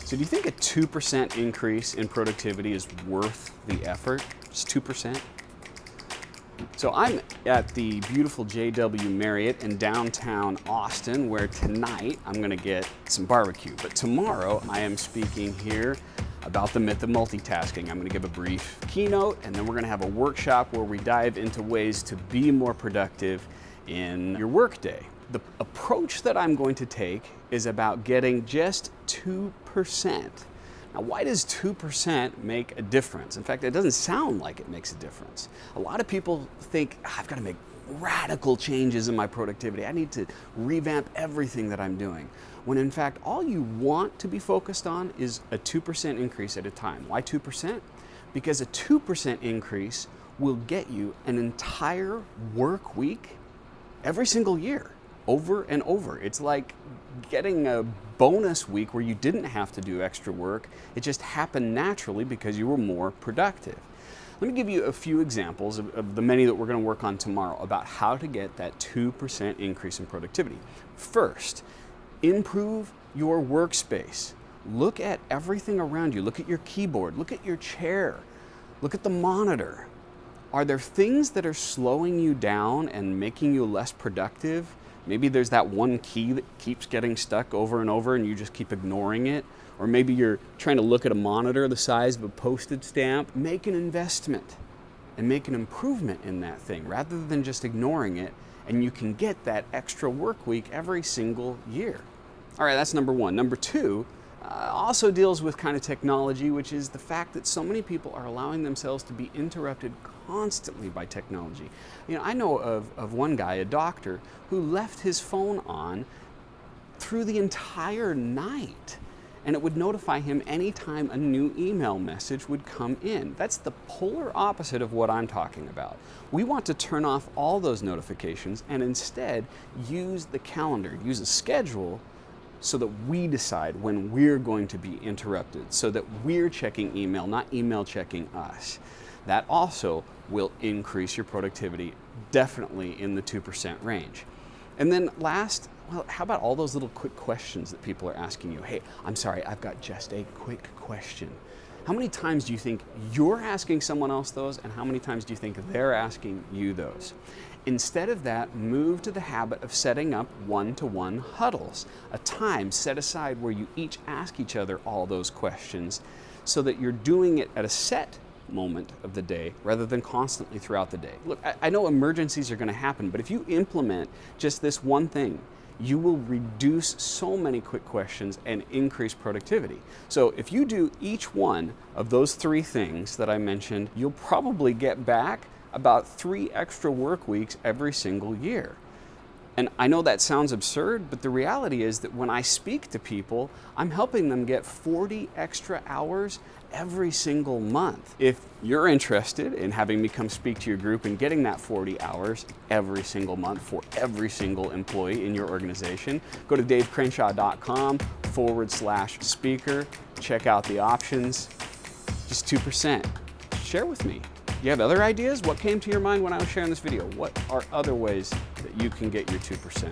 So do you think a 2% increase in productivity is worth the effort? Just 2%? So I'm at the beautiful JW Marriott in downtown Austin, where tonight I'm going to get some barbecue. But tomorrow I am speaking here about the myth of multitasking. I'm going to give a brief keynote, and then we're going to have a workshop where we dive into ways to be more productive in your workday. The approach that I'm going to take is about getting just 2%. Now, why does 2% make a difference? In fact, it doesn't sound like it makes a difference. A lot of people think, I've got to make radical changes in my productivity. I need to revamp everything that I'm doing. When in fact, all you want to be focused on is a 2% increase at a time. Why 2%? Because a 2% increase will get you an entire work week every single year, over and over. It's like getting a bonus week where you didn't have to do extra work. It just happened naturally because you were more productive. Let me give you a few examples of the many that we're going to work on tomorrow about how to get that 2% increase in productivity. First, improve your workspace. Look at everything around you. Look at your keyboard. Look at your chair. Look at the monitor. Are there things that are slowing you down and making you less productive? Maybe there's that one key that keeps getting stuck over and over and you just keep ignoring it. Or maybe you're trying to look at a monitor the size of a postage stamp. Make an investment and make an improvement in that thing rather than just ignoring it, and you can get that extra work week every single year. All right, that's number one. Number two also deals with kind of technology, which is the fact that so many people are allowing themselves to be interrupted constantly by technology. You know, I know of one guy, a doctor, who left his phone on through the entire night, and it would notify him anytime a new email message would come in. That's the polar opposite of what I'm talking about. We want to turn off all those notifications and instead use the calendar, use a schedule, so that we decide when we're going to be interrupted, so that we're checking email, not email checking us. That also will increase your productivity, definitely in the 2% range. And then last, well, how about all those little quick questions that people are asking you? Hey, I'm sorry, I've got just a quick question. How many times do you think you're asking someone else those, and how many times do you think they're asking you those? Instead of that, move to the habit of setting up one-to-one huddles, a time set aside where you each ask each other all those questions so that you're doing it at a set moment of the day rather than constantly throughout the day. Look, I know emergencies are going to happen, but if you implement just this one thing, you will reduce so many quick questions and increase productivity. So if you do each one of those three things that I mentioned, you'll probably get back about 3 extra work weeks every single year. And I know that sounds absurd, but the reality is that when I speak to people, I'm helping them get 40 extra hours every single month. If you're interested in having me come speak to your group and getting that 40 hours every single month for every single employee in your organization, go to davecrenshaw.com/speaker, check out the options, just 2%. Share with me. You have other ideas? What came to your mind when I was sharing this video? What are other ways that you can get your 2%?